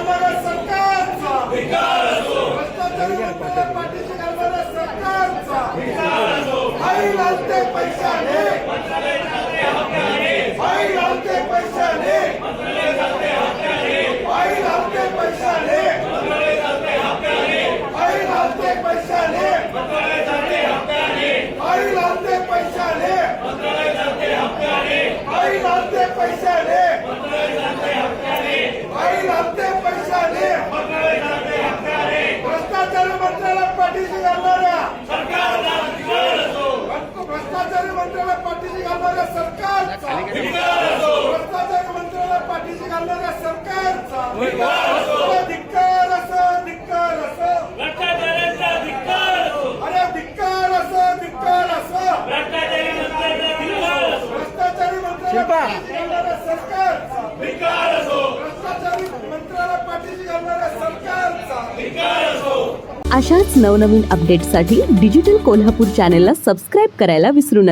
घालणाऱ्या सरकारचा भ्रष्टाचारी मंत्र्याला पाठीशी घालणाऱ्या सरकारचा फाईल आणते पैशाने फाईल आणते पैशाने फाईल आणते पैशाने फाईल आणते पैशाने फाईल आणते पैशाने फाईल आणते पैशाने फाईल आणते पैशाने भ्रष्टाचारी मंत्र्याला पाठीशी घालणाऱ्या भ्रष्टाचारी मंत्र्याला पाठीशी घालणाऱ्या सरकारचा भ्रष्टाचारी मंत्र्याला पाठीशी घालणाऱ्या सरकारचा धिक्कार असो धिक्कार असो अरे धिक्कार असो धिक्कार असो भ्रष्टाचारी मंत्र्याला पाठीशी घालणाऱ्या सरकारचा भ्रष्टाचारी मंत्र्याला पाठीशी घालणाऱ्या सरकारचा अशाच नवनवीन अपडेट्ससाठी डिजिटल कोल्हापूर चॅनेलला सबस्क्राईब करायला विसरू नका.